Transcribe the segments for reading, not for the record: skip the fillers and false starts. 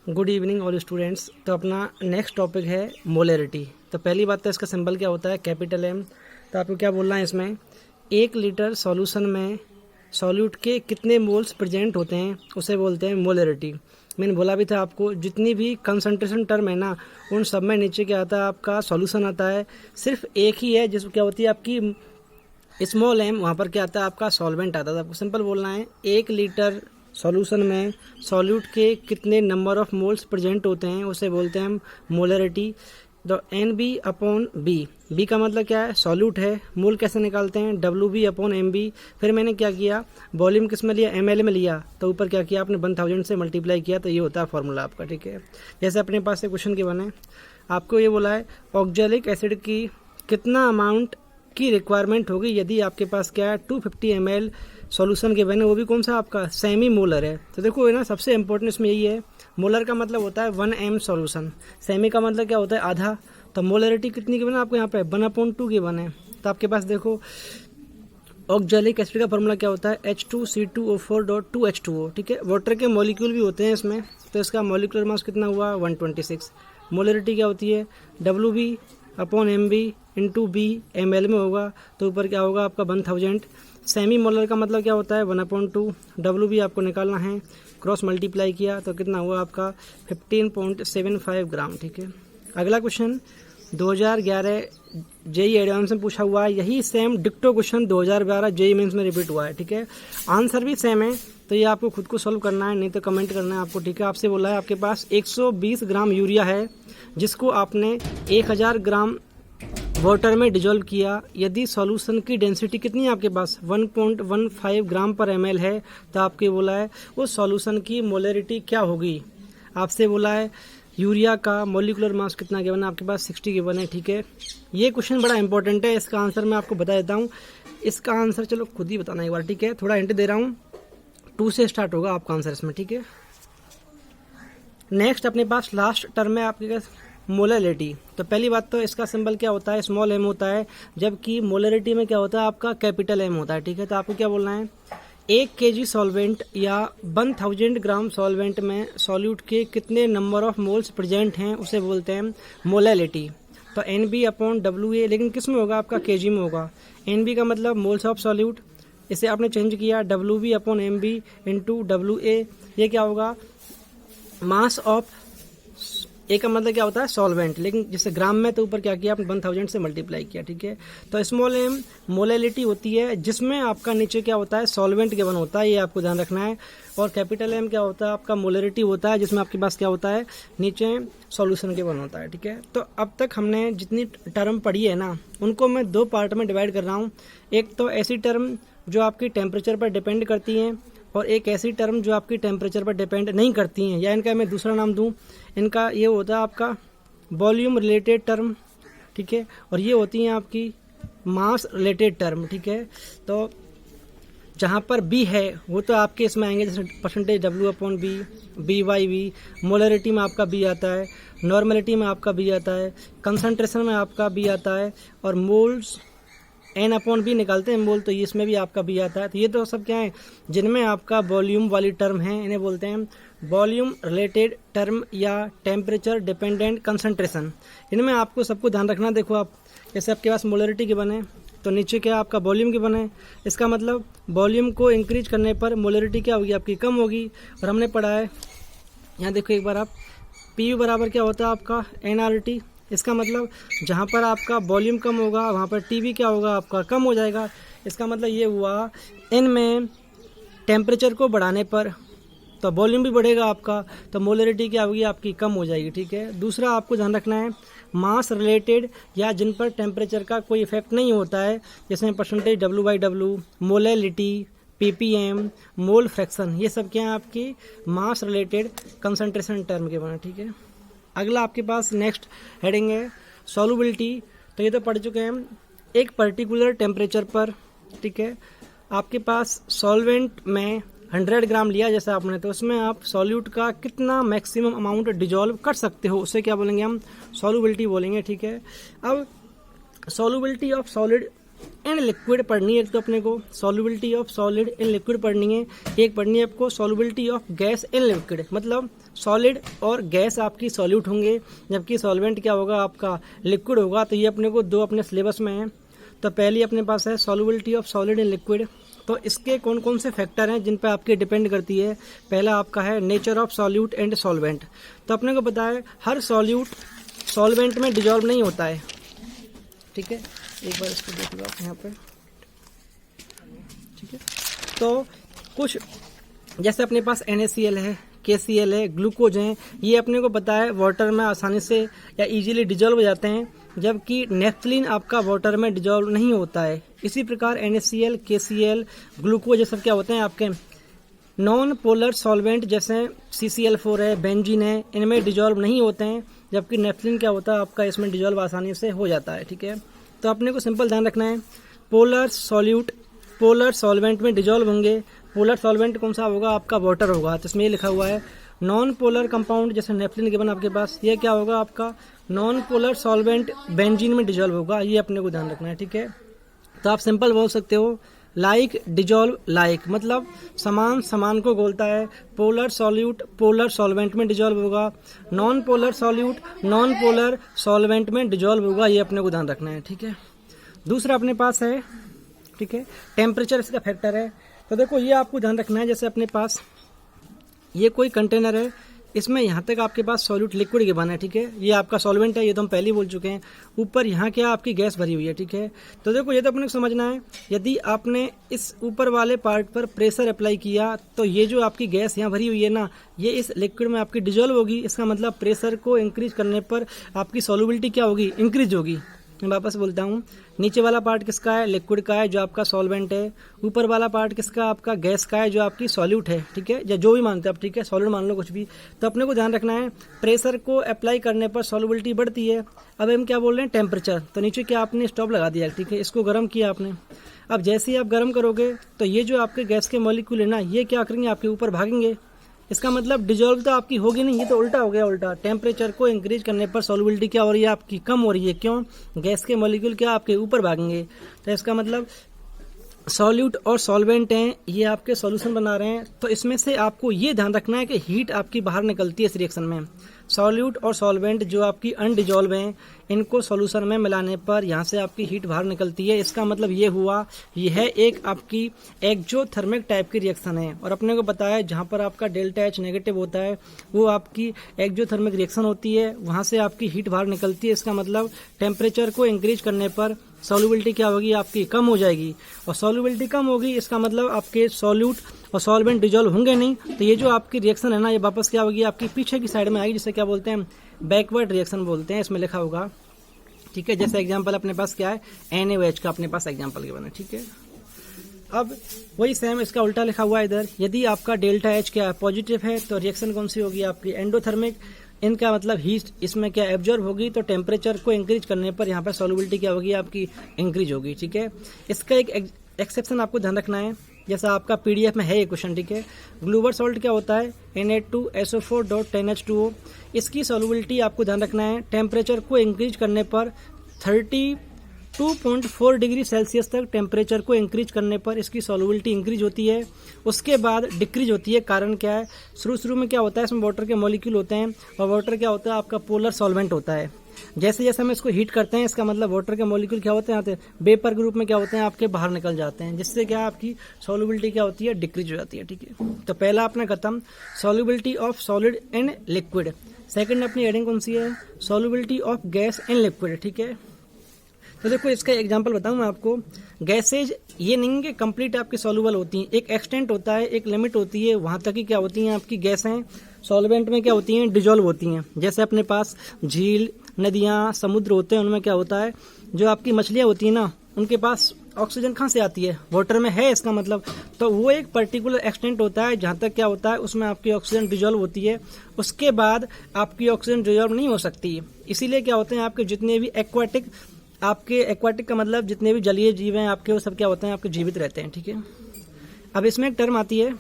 Good evening all students. तो अपना next topic है मोलरिटी। तो पहली बात तो इसका सिंबल क्या होता है, कैपिटल एम। तो आपको क्या बोलना है इसमें, 1 लीटर सॉल्यूशन में सॉल्यूट के कितने मोल्स प्रेजेंट होते हैं उसे बोलते हैं मोलरिटी। मैंने बोला भी था आपको, जितनी भी कंसंट्रेशन टर्म है ना, उन सब में नीचे क्या आता है, आपका सॉल्यूशन आता है। सिर्फ एक ही है जिसको क्या होती है आपकी स्मॉल एम, वहाँ पर क्या आता है आपका सॉल्वेंट आता है। तो आपको सिंपल बोलना है 1 लीटर सॉल्यूशन में सॉल्यूट के कितने नंबर ऑफ मोल्स प्रेजेंट होते हैं उसे बोलते हैं हम मोलरिटी। तो NB/B, बी का मतलब क्या है, सॉल्यूट है। मोल कैसे निकालते हैं, WB/MB। फिर मैंने क्या किया, वॉल्यूम किस में लिया, ml में लिया, तो ऊपर क्या किया आपने 1000 से मल्टीप्लाई किया, तो ये होता है फॉर्मूला आपका। ठीक है, जैसे अपने पास से क्वेश्चन के बने, आपको ये बोला है ऑक्जेलिक एसिड की कितना अमाउंट की रिक्वायरमेंट होगी यदि आपके पास क्या है 250 ml सॉल्यूशन के बने, वो भी कौन सा आपका सेमी मोलर है। तो देखो ये ना, सबसे इंपॉर्टेंट इसमें यही है, मोलर का मतलब होता है 1 m सॉल्यूशन, सेमी का मतलब क्या होता है आधा। तो मोलरिटी कितनी की बने आपको यहाँ पे 1/2 की बने। तो आपके पास देखो ऑक्जेलिक एसिड का फॉर्मूला क्या होता है, H2C2O4.2H2O। ठीक है, वाटर के मॉलिक्यूल भी होते हैं इसमें, तो इसका मॉलिक्यूलर मास कितना हुआ 126। मोलरिटी क्या होती है, WB/MB इंटू B ml में होगा, तो ऊपर क्या होगा आपका 1000। सेमी मोलर का मतलब क्या होता है 1/2। WB आपको निकालना है, क्रॉस मल्टीप्लाई किया तो कितना हुआ आपका 15.75 ग्राम। ठीक है, अगला क्वेश्चन 2011 जेई एडवांस में पूछा हुआ है, यही सेम डिक्टो क्वेश्चन 2012 जेई मेंस में रिपीट हुआ है। ठीक है, आंसर भी सेम है, तो ये आपको खुद को सॉल्व करना है, नहीं तो कमेंट करना है आपको। ठीक है, आपसे बोला है आपके पास 120 ग्राम यूरिया है जिसको आपने 1000 ग्राम वाटर में डिजोल्व किया। यदि सॉल्यूशन की डेंसिटी कितनी है आपके पास 1.15 ग्राम पर ml है, तो आपके बोला है उस सॉल्यूशन की मोलरिटी क्या होगी। आपसे बोला है यूरिया का मॉलिक्यूलर मास कितना गिवन है आपके पास 60 गिवन है। ठीक है, ये क्वेश्चन बड़ा इंपॉर्टेंट है, इसका आंसर मैं आपको बता देता हूँ। इसका आंसर चलो खुद ही बताना एक बार। ठीक है, थोड़ा हिंट दे रहा हूँ, 2 से स्टार्ट होगा आपका आंसर इसमें। ठीक है, नेक्स्ट अपने पास लास्ट टर्म है आपके पास मोलरिटी। तो पहली बात तो इसका सिंबल क्या होता है, स्मॉल m होता है, जबकि मोलरिटी में क्या होता है आपका कैपिटल M होता है। ठीक है, तो आपको क्या बोलना है, 1 kg सॉल्वेंट या 1000 ग्राम सॉल्वेंट में सॉल्यूट के कितने नंबर ऑफ मोल्स प्रेजेंट हैं उसे बोलते हैं मोलरिटी। तो NB/WA, लेकिन किस में होगा आपका kg में होगा। NB का मतलब मोल्स ऑफ सॉल्यूट, इसे आपने चेंज किया WB/MB इंटू WA, ये क्या होगा मास ऑफ। ए का मतलब क्या होता है सॉल्वेंट, लेकिन जैसे ग्राम में, तो ऊपर क्या किया आपने 1000 से मल्टीप्लाई किया। ठीक है, तो स्मॉल m मोलरिटी होती है जिसमें आपका नीचे क्या होता है सॉल्वेंट गिवन होता है, ये आपको ध्यान रखना है। और कैपिटल M क्या होता है आपका मोलरिटी होता है जिसमें आपके पास क्या होता है नीचे सॉल्यूशन गिवन होता है। ठीक है, तो अब तक हमने जितनी टर्म पढ़ी है ना, उनको मैं 2 पार्ट में डिवाइड कर रहा हूँ। एक तो ऐसी टर्म जो आपकी टेम्परेचर पर डिपेंड करती हैं, और एक ऐसी टर्म जो आपकी टेम्परेचर पर डिपेंड नहीं करती हैं, या इनका मैं दूसरा नाम दूं, इनका ये होता है आपका वॉल्यूम रिलेटेड टर्म। ठीक है, और ये होती हैं आपकी मास रिलेटेड टर्म। ठीक है, तो जहाँ पर B है वो तो आपके इसमें आएंगे, जैसे परसेंटेज W/B, B/V, मोलरिटी में आपका B आता है, नॉर्मलिटी में आपका B आता है, कंसंट्रेशन में आपका B आता है, और मोल्स N/B निकालते हैं मोल, तो इसमें भी आपका B आता है। तो ये तो सब क्या है जिनमें आपका वॉल्यूम वाली टर्म है, इन्हें बोलते हैं वॉल्यूम रिलेटेड टर्म या टेम्परेचर डिपेंडेंट कंसंट्रेशन। इनमें आपको सबको ध्यान रखना। देखो आप, जैसे आपके पास मोलरिटी के बने, तो नीचे क्या आपका वॉल्यूम के बने, इसका मतलब वॉल्यूम को इंक्रीज करने पर मोलरिटी क्या होगी आपकी कम होगी। और हमने पढ़ा है यहाँ देखो एक बार आप, PU बराबर क्या होता है आपका nRT, इसका मतलब जहाँ पर आपका वॉल्यूम कम होगा वहाँ पर TB क्या होगा आपका कम हो जाएगा। इसका मतलब ये हुआ N में टेम्परेचर को बढ़ाने पर तो वॉल्यूम भी बढ़ेगा आपका, तो मोलरिटी क्या होगी आपकी कम हो जाएगी। ठीक है, दूसरा आपको ध्यान रखना है मास रिलेटेड या जिन पर टेम्परेचर का कोई इफेक्ट नहीं होता है, जैसे percentage W/W, molarity, ppm, mole fraction, ये सब क्या है आपकी मास रिलेटेड कंसंट्रेशन टर्म के बने। ठीक है, अगला आपके पास नेक्स्ट हेडिंग है सॉल्युबिलिटी। तो ये तो पढ़ चुके हैं हम, एक पर्टिकुलर टेम्परेचर पर। ठीक है, आपके पास सॉल्वेंट में 100 ग्राम लिया जैसे आपने, तो उसमें आप सॉल्यूट का कितना मैक्सिमम अमाउंट डिजोल्व कर सकते हो, उसे क्या बोलेंगे हम सॉल्युबिलिटी बोलेंगे। ठीक है, अब solubility of solid in liquid पढ़नी है। एक तो अपने को solubility of solid in liquid पढ़नी है, एक पढ़नी है आपको solubility of gas in liquid, मतलब सॉलिड और गैस आपकी सॉल्यूट होंगे जबकि सॉल्वेंट क्या होगा आपका लिक्विड होगा। तो ये अपने को दो अपने सिलेबस में है। तो पहली अपने पास है solubility of solid in liquid. तो इसके कौन कौन से फैक्टर हैं जिन पे आपके डिपेंड करती है। पहला आपका है nature of solute and solvent. तो अपने को पता है हर सॉल्यूट सॉल्वेंट में डिजॉल्व नहीं होता है, ठीक है। एक बार इसको देख लो आप यहाँ पे, ठीक है। तो कुछ जैसे अपने पास NaCl है, KCl है, ग्लूकोज हैं, ये अपने को पता है वाटर में आसानी से या इजीली डिजॉल्व हो जाते हैं, जबकि नेफ्थलीन आपका वाटर में डिजॉल्व नहीं होता है। इसी प्रकार NaCl, KCl, ग्लूकोज ये सब क्या होते हैं आपके नॉन पोलर सॉल्वेंट, जैसे CCl4 है, बेंजीन है, इनमें डिजॉल्व नहीं होते हैं, जबकि नेफ्थलीन क्या होता है आपका इसमें डिजॉल्व आसानी से हो जाता है, ठीक है। तो अपने को सिंपल ध्यान रखना है पोलर सॉल्यूट पोलर सॉल्वेंट में डिजॉल्व होंगे। पोलर सॉल्वेंट कौन सा होगा आपका वाटर होगा, तो इसमें ये लिखा हुआ है नॉन पोलर कंपाउंड, जैसे नेफ्थलीन गिवन आपके पास, ये क्या होगा आपका नॉन पोलर सॉल्वेंट बेंजीन में डिजॉल्व होगा। ये अपने को ध्यान रखना है, ठीक है। तो आप सिंपल बोल सकते हो लाइक डिजॉल्व लाइक, मतलब समान समान को बोलता है। पोलर सॉल्यूट पोलर सॉल्वेंट में डिजॉल्व होगा, non polar solute non polar solvent में डिजॉल्व होगा। ये अपने को ध्यान रखना है, ठीक है। दूसरा अपने पास है, ठीक है, टेम्परेचर इसका फैक्टर है। तो देखो ये आपको ध्यान रखना है, जैसे अपने पास ये कोई कंटेनर है, इसमें यहाँ तक आपके पास सॉल्यूट लिक्विड गिवन है, ठीक है। ये आपका सॉल्वेंट है, ये तो हम पहले ही बोल चुके हैं। ऊपर यहाँ क्या आपकी गैस भरी हुई है, ठीक है। तो देखो ये तो अपने को समझना है, यदि आपने इस ऊपर वाले पार्ट पर प्रेशर अप्लाई किया तो ये जो आपकी गैस यहाँ भरी हुई है ना, ये इस लिक्विड में आपकी डिजॉल्व होगी। इसका मतलब प्रेशर को इंक्रीज करने पर आपकी सॉल्युबिलिटी क्या होगी, इंक्रीज होगी। मैं वापस बोलता हूँ, नीचे वाला पार्ट किसका है, लिक्विड का है जो आपका सॉल्वेंट है। ऊपर वाला पार्ट किसका, आपका गैस का है जो आपकी सॉल्यूट है, ठीक है, या जो भी मानते हैं आप, ठीक है, सॉल्यूट मान लो कुछ भी। तो अपने को ध्यान रखना है प्रेशर को अप्लाई करने पर सॉल्युबिलिटी बढ़ती है। अब हम क्या बोल रहे हैं टेम्परेचर, तो नीचे क्या आपने स्टॉप लगा दिया, ठीक है, इसको गर्म किया आपने। अब जैसे ही आप गर्म करोगे तो ये जो आपके गैस के मॉलिक्यूल है ना, ये क्या करेंगे आपके ऊपर भागेंगे। इसका मतलब डिजॉल्व तो आपकी होगी नहीं, ये तो उल्टा हो गया। उल्टा टेम्परेचर को इंक्रीज करने पर सॉल्युबिलिटी क्या हो रही है आपकी, कम हो रही है। क्यों, गैस के मॉलिक्यूल क्या आपके ऊपर भागेंगे। तो इसका मतलब सॉल्यूट और सॉल्वेंट हैं, ये आपके सॉल्यूशन बना रहे हैं। तो इसमें से आपको ये ध्यान रखना है कि हीट आपकी बाहर निकलती है इस रिएक्शन में। सॉल्यूट और सॉल्वेंट जो आपकी अनडिजॉल्व हैं, इनको सॉल्यूशन में मिलाने पर यहाँ से आपकी हीट बाहर निकलती है। इसका मतलब ये हुआ, यह है एक आपकी एक्जोथर्मिक टाइप की रिएक्शन है। और अपने को पता है जहाँ पर आपका डेल्टा H नेगेटिव होता है वो आपकी एक्जोथर्मिक रिएक्शन होती है, वहाँ से आपकी हीट बाहर निकलती है। इसका मतलब टेम्परेचर को इंक्रीज करने पर सॉल्युबिलिटी क्या होगी आपकी, कम हो जाएगी। और सॉल्युबिलिटी कम होगी, इसका मतलब आपके सॉल्यूट और सॉल्वेंट डिजॉल्व होंगे नहीं। तो ये जो आपकी रिएक्शन है ना, ये वापस क्या होगी आपकी पीछे की साइड में आएगी, जिसे क्या बोलते हैं बैकवर्ड रिएक्शन बोलते हैं। इसमें लिखा होगा, ठीक है। जैसे एग्जांपल अपने पास क्या है, NaOH का अपने पास एग्जांपल गिवन है, ठीक है। अब वही सेम इसका उल्टा लिखा हुआ है इधर। यदि आपका डेल्टा H क्या है, पॉजिटिव है, तो रिएक्शन कौन सी होगी आपकी एंडोथर्मिक। इनका मतलब हीट इसमें क्या एब्जॉर्ब होगी, तो टेम्परेचर को इंक्रीज करने पर यहाँ पर सॉल्युबिलिटी क्या होगी आपकी, इंक्रीज होगी, ठीक है। इसका एक एक्सेप्शन आपको ध्यान रखना है, जैसा आपका PDF में है ये क्वेश्चन, ठीक है। ग्लूवर सॉल्ट क्या होता है, Na2SO4.10H2O। इसकी सॉल्युबिलिटी आपको ध्यान रखना है, टेम्परेचर को इंक्रीज करने पर 32.4 डिग्री सेल्सियस तक टेम्परेचर को इंक्रीज करने पर इसकी सॉल्युबिलिटी इंक्रीज होती है। उसके बाद डिक्रीज होती है। कारण क्या है, शुरू में क्या होता है, इसमें वाटर के मॉलिक्यूल होते हैं, और वाटर क्या होता है आपका पोलर सॉल्वेंट होता है। जैसे जैसे हम इसको हीट करते हैं, इसका मतलब वाटर के मॉलिक्यूल क्या होते हैं, वेपर के रूप में क्या होते हैं आपके बाहर निकल जाते हैं, जिससे क्या आपकी सॉल्युबिलिटी क्या होती है, डिक्रीज हो जाती है, ठीक है। तो पहला अपना खत्म, solubility of solid in liquid. Second अपनी हेडिंग कौन सी है, solubility of gas in liquid, ठीक है। तो देखो इसका एग्जांपल बताऊं मैं आपको। गैसेज ये नहीं कि कंप्लीट आपके सॉल्युबल होती हैं, एक एक्सटेंट होता है, एक लिमिट होती है, वहां तक ही क्या होती हैं आपकी गैसें। सॉल्वेंट में क्या होती हैं, डिजॉल्व होती हैं। जैसे अपने पास झील, नदियाँ, समुद्र होते हैं, उनमें क्या होता है, जो आपकी मछलियाँ होती हैं ना, उनके पास ऑक्सीजन कहाँ से आती है, वाटर में है। इसका मतलब तो वो एक पर्टिकुलर एक्सटेंट होता है जहाँ तक क्या होता है उसमें आपकी ऑक्सीजन डिजॉल्व होती है। उसके बाद आपकी ऑक्सीजन डिजॉल्व नहीं हो सकती। इसीलिए क्या होते हैं आपके जितने भी एक्वाटिक का मतलब जितने भी जलीय जीव हैं आपके, वो सब क्या होते हैं आपके जीवित रहते हैं, ठीक है। अब इसमें एक टर्म आती है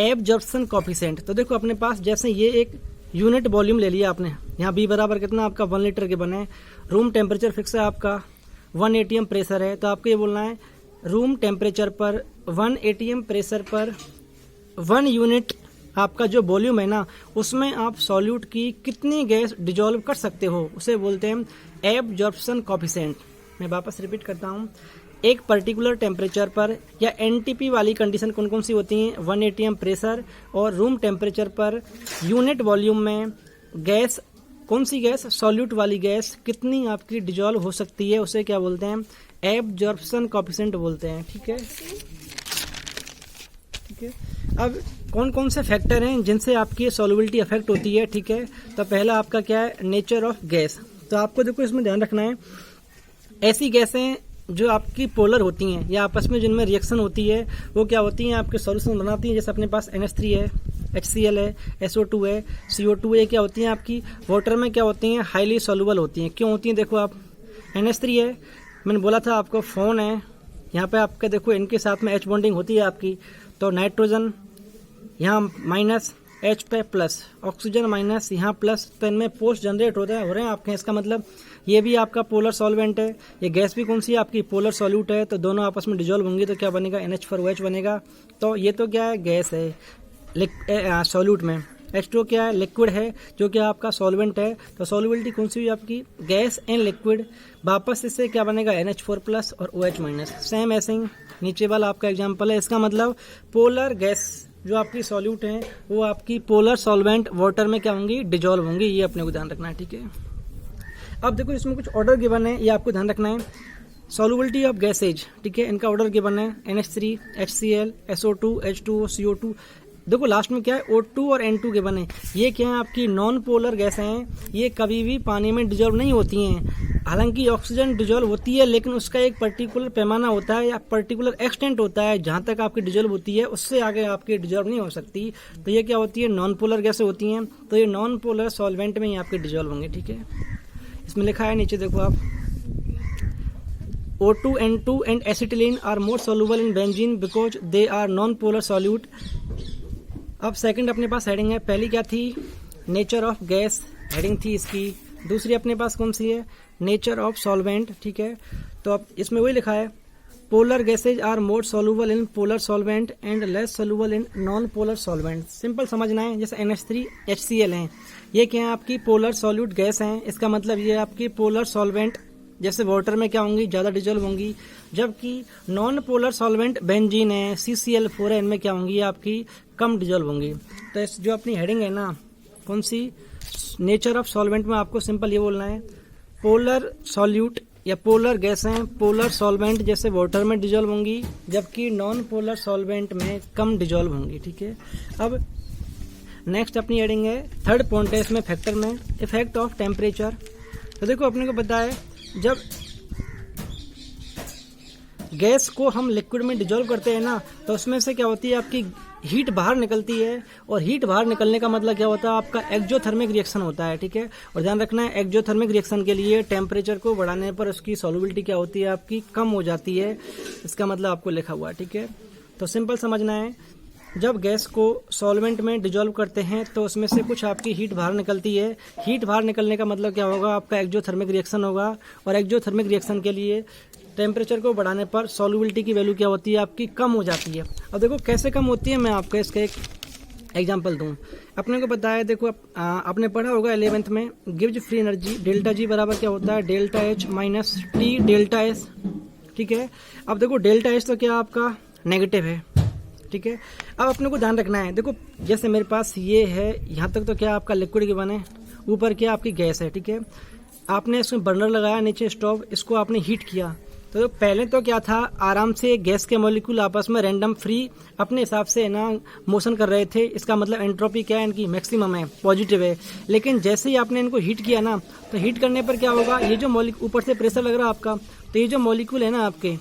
एब्जॉर्प्शन कोफिशिएंट। तो देखो अपने पास जैसे ये एक यूनिट वॉल्यूम ले लिया आपने, यहाँ B बराबर कितना आपका 1 लीटर के बने, रूम टेम्परेचर फिक्स है आपका, 1 atm प्रेशर है, तो आपको ये बोलना है रूम टेम्परेचर पर 1 atm प्रेशर पर 1 यूनिट आपका जो वॉल्यूम है ना, उसमें आप सॉल्यूट की कितनी गैस डिजोल्व कर सकते हो, उसे बोलते हैं एब्जॉर्प्शन कोफिशिएंट। मैं वापस रिपीट करता हूँ, एक पर्टिकुलर टेम्परेचर पर या एनटीपी वाली कंडीशन कौन कौन सी होती हैं, 1 atm प्रेशर और room temperature per unit volume में गैस, कौन सी गैस, सॉल्यूट वाली गैस कितनी आपकी डिजोल्व हो सकती है, उसे क्या बोलते हैं, एब्जॉर्प्शन कोफिशिएंट बोलते हैं। ठीक है, ठीक है। अब कौन कौन से फैक्टर हैं जिनसे आपकी सॉल्युबिलिटी अफेक्ट होती है। ठीक है, तो पहला आपका क्या है, नेचर ऑफ गैस। तो आपको देखो इसमें ध्यान रखना है, ऐसी गैसें जो आपकी पोलर होती हैं या आपस में जिनमें रिएक्शन होती है वो क्या होती हैं, आपके सॉल्यूशन बनाती हैं। जैसे अपने पास NH3 है, HCl है, SO2 है, CO2 है, क्या होती हैं आपकी वाटर में क्या होती हैं, हाईली सॉल्युबल होती हैं। क्यों होती हैं, देखो आप NH3 है, मैंने बोला था आपको फोन है, यहाँ पे आपका देखो इनके साथ में H बॉन्डिंग होती है आपकी, तो नाइट्रोजन यहाँ माइनस, H पे प्लस, ऑक्सीजन माइनस, यहाँ प्लस, तो इनमें पोस्ट जनरेट हो रहे हैं आपके। इसका मतलब ये भी आपका पोलर सॉल्वेंट है, ये गैस भी कौन सी है आपकी, पोलर सॉल्यूट है, तो दोनों आपस में डिजोल्व होंगी तो क्या बनेगा, NH4OH बनेगा। तो ये तो क्या है, गैस है सॉल्यूट में। H2O क्या है, लिक्विड है जो कि आपका सॉल्वेंट है, तो सॉल्युबिलिटी कौन सी हुई आपकी, गैस एंड लिक्विड। वापस इससे क्या बनेगा, NH4 प्लस और OH माइनस। सेम ऐसे ही नीचे वाला आपका एग्जाम्पल है, इसका मतलब पोलर गैस जो आपकी सॉल्यूट है वो आपकी पोलर सॉल्वेंट वाटर में क्या होंगी, डिजोल्व होंगी। ये अपने को ध्यान रखना है। ठीक है, अब देखो इसमें कुछ ऑर्डर गिवन है, ये आपको ध्यान रखना है। सॉल्युबिलिटी ऑफ गैसेज, ठीक है, इनका ऑर्डर गिवन है, NH3, HCl, SO2, H2O, CO2। देखो लास्ट में क्या है, O2 और N2 गिवन है। ये क्या है, आपकी नॉन पोलर गैसें हैं, ये कभी भी पानी में डिजोल्व नहीं होती हैं। हालांकि ऑक्सीजन डिजोल्व होती है, लेकिन उसका एक पर्टिकुलर पैमाना होता है या पर्टिकुलर एक्सटेंट होता है, जहां तक आपकी डिजोल्व होती है, उससे आगे आपकी डिजोल्व नहीं हो सकती। तो ये क्या होती है, नॉन पोलर गैसें होती हैं, तो ये नॉन पोलर सॉल्वेंट में ही आपके डिजोल्व होंगे। ठीक है, इसमें लिखा है नीचे देखो आप, O2, N2 and acetylene are more soluble in benzene because they are non polar solute. अब सेकंड अपने पास हेडिंग है, पहली क्या थी, नेचर ऑफ गैस हेडिंग थी इसकी, दूसरी अपने पास कौन सी है, नेचर ऑफ सॉल्वेंट। ठीक है, तो अब इसमें वही लिखा है, polar gases are more soluble in polar solvent and less soluble in non polar solvent. Simple समझना है, जैसे NH3, HCl हैं, ये क्या है आपकी पोलर सॉल्यूट गैस हैं, इसका मतलब ये आपकी पोलर सॉल्वेंट जैसे वाटर में क्या होंगी, ज्यादा डिजोल्व होंगी, जबकि नॉन पोलर सॉल्वेंट बेंजीन है, CCl4 है, इनमें क्या होंगी आपकी कम डिजोल्व होंगी। तो इस जो अपनी हेडिंग है ना, कौन सी, नेचर ऑफ सॉल्वेंट में आपको सिंपल ये बोलना है, पोलर सॉल्यूट या पोलर गैस हैं, पोलर सॉल्वेंट जैसे वाटर में डिजोल्व होंगी, जबकि नॉन पोलर सॉल्वेंट में कम डिजोल्व होंगी। ठीक है, अब नेक्स्ट अपनी हेडिंग है, थर्ड पॉइंट है इसमें फैक्टर में, इफेक्ट ऑफ टेम्परेचर। तो देखो अपने को पता है, जब गैस को हम लिक्विड में डिजोल्व करते हैं ना, तो उसमें से क्या होती है, आपकी हीट बाहर निकलती है, और हीट बाहर निकलने का मतलब क्या होता है, आपका एक्जोथर्मिक रिएक्शन होता है। ठीक है, और ध्यान रखना है, एक्जोथर्मिक रिएक्शन के लिए टेम्परेचर को बढ़ाने पर उसकी सॉल्युबिलिटी क्या होती है, आपकी कम हो जाती है। इसका मतलब आपको लिखा हुआ है। ठीक है, तो सिंपल समझना है, जब गैस को सॉल्वेंट में डिजोल्व करते हैं तो उसमें से कुछ आपकी हीट बाहर निकलती है। हीट बाहर निकलने का मतलब क्या होगा, आपका एक्जोथर्मिक रिएक्शन होगा, और एक्जोथर्मिक रिएक्शन के लिए टेम्परेचर को बढ़ाने पर सॉल्युबिलिटी की वैल्यू क्या होती है, आपकी कम हो जाती है। अब देखो कैसे कम होती है, मैं आपको इसका एक एग्जांपल दूं। अपने को पता है, देखो आपने पढ़ा होगा 11th में, gives free energy delta G बराबर क्या होता है, delta H minus T delta S। ठीक है, अब देखो डेल्टा H तो क्या आपका नेगेटिव है। ठीक है, अब अपने को ध्यान रखना है, देखो जैसे मेरे पास ये है, यहाँ तक तो क्या आपका लिक्विड गिवन है, ऊपर क्या आपकी गैस है। ठीक है, आपने इसमें बर्नर लगाया, नीचे स्टोव, इसको आपने हीट किया, तो पहले तो क्या था, आराम से गैस के मॉलिक्यूल आपस में रैंडम फ्री अपने हिसाब से ना मोशन कर रहे थे। इसका मतलब एंट्रोपी क्या है, इनकी मैक्सिमम है, पॉजिटिव है। लेकिन जैसे ही आपने इनको हीट किया ना, तो हीट करने पर क्या होगा, ये जो मॉलिक्यूल ऊपर से प्रेशर लग रहा है आपका, तो ये जो मॉलिक्यूल है ना आपके,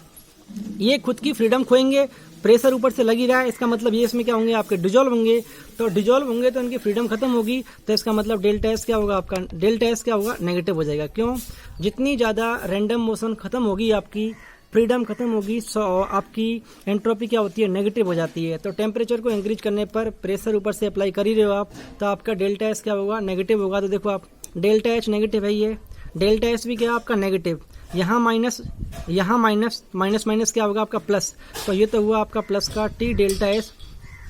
ये खुद की फ्रीडम खोएंगे, प्रेशर ऊपर से लग ही रहा है, इसका मतलब ये इसमें क्या होंगे, आपके डिजोल्व होंगे। तो डिजोल्व होंगे तो इनकी फ्रीडम खत्म होगी, तो इसका मतलब डेल्टा एस क्या होगा, आपका डेल्टा एस क्या होगा, नेगेटिव हो जाएगा। क्यों, जितनी ज्यादा रैंडम मोशन खत्म होगी, आपकी फ्रीडम खत्म होगी, आपकी एंट्रोपी क्या होती है, नेगेटिव हो जाती है। तो टेम्परेचर को इंक्रीज करने पर प्रेशर ऊपर से अप्लाई कर ही रहे हो आप, तो आपका डेल्टा एस क्या होगा, नेगेटिव होगा। तो देखो आप डेल्टा एच नेगेटिव है, ये डेल्टा एस भी क्या आपका नेगेटिव, यहाँ माइनस, यहाँ माइनस, माइनस माइनस क्या होगा आपका प्लस, तो ये तो हुआ आपका प्लस का टी डेल्टा एस,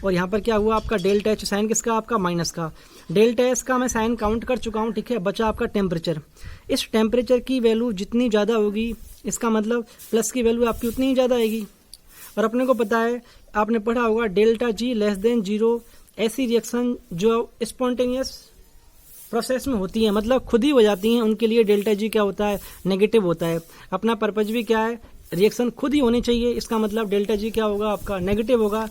और यहाँ पर क्या हुआ आपका डेल्टा एच, साइन किसका आपका माइनस का। डेल्टा एस का मैं साइन काउंट कर चुका हूँ, ठीक है। बचा आपका टेम्परेचर। इस टेम्परेचर की वैल्यू जितनी ज़्यादा होगी, इसका मतलब प्लस की वैल्यू आपकी उतनी ही ज़्यादा आएगी। और अपने को पता है, आपने पढ़ा होगा delta G less than zero, ऐसी रिएक्शन जो स्पॉन्टेनियस प्रोसेस में होती है, मतलब खुद ही हो जाती हैं, उनके लिए डेल्टा जी क्या होता है, नेगेटिव होता है। अपना पर्पज भी क्या है, रिएक्शन खुद ही होनी चाहिए, इसका मतलब डेल्टा जी क्या होगा आपका, नेगेटिव होगा।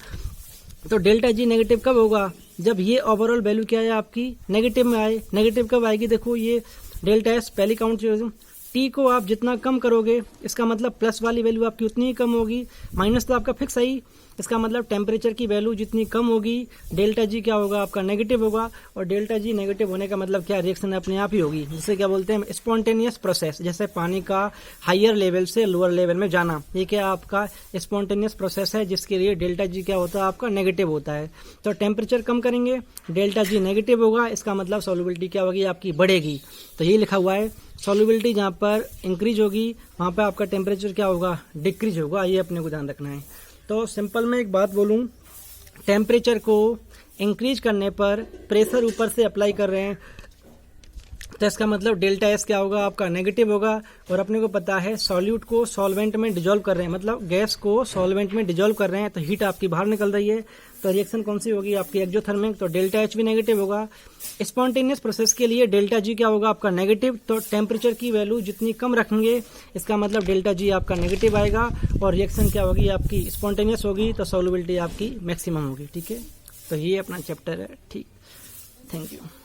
तो डेल्टा जी नेगेटिव कब होगा, जब ये ओवरऑल वैल्यू क्या है आपकी, नेगेटिव में आए। नेगेटिव कब आएगी, देखो ये डेल्टा एस पहली काउंट, टी को आप जितना कम करोगे, इसका मतलब प्लस वाली वैल्यू आपकी उतनी ही कम होगी, माइनस तो आपका फिक्स आई, इसका मतलब टेम्परेचर की वैल्यू जितनी कम होगी, डेल्टा जी क्या होगा आपका, नेगेटिव होगा। और डेल्टा जी नेगेटिव होने का मतलब क्या, रिएक्शन अपने आप ही होगी, जिसे क्या बोलते हैं, स्पॉन्टेनियस प्रोसेस। जैसे पानी का हायर लेवल से लोअर लेवल में जाना, ये क्या आपका स्पॉन्टेनियस प्रोसेस है, जिसके लिए डेल्टा जी क्या होता है आपका, नेगेटिव होता है। तो टेम्परेचर कम करेंगे, डेल्टा जी नेगेटिव होगा, इसका मतलब सॉल्युबिलिटी क्या होगी आपकी, बढ़ेगी। तो ये लिखा हुआ है, सॉल्युबिलिटी जहाँ पर इंक्रीज होगी, वहाँ पर आपका टेम्परेचर क्या होगा, डिक्रीज होगा। ये अपने को ध्यान रखना है। तो सिंपल में एक बात बोलूं, टेम्परेचर को इंक्रीज करने पर प्रेशर ऊपर से अप्लाई कर रहे हैं, तो इसका मतलब डेल्टा एस क्या होगा आपका, नेगेटिव होगा। और अपने को पता है सॉल्यूट को सॉल्वेंट में डिजोल्व कर रहे हैं, मतलब गैस को सॉल्वेंट में डिजोल्व कर रहे हैं, तो हीट आपकी बाहर निकल रही है, तो रिएक्शन कौन सी होगी आपकी, एक्जोथर्मिक। तो डेल्टा एच भी नेगेटिव होगा। स्पॉन्टेनियस प्रोसेस के लिए डेल्टा जी क्या होगा आपका, नेगेटिव। तो टेम्परेचर की वैल्यू जितनी कम रखेंगे, इसका मतलब डेल्टा जी आपका नेगेटिव आएगा, और रिएक्शन क्या होगी आपकी, स्पॉन्टेनियस होगी, तो सॉल्युबिलिटी आपकी मैक्सिमम होगी, ठीक है। तो ये अपना चैप्टर है, ठीक। Thank you.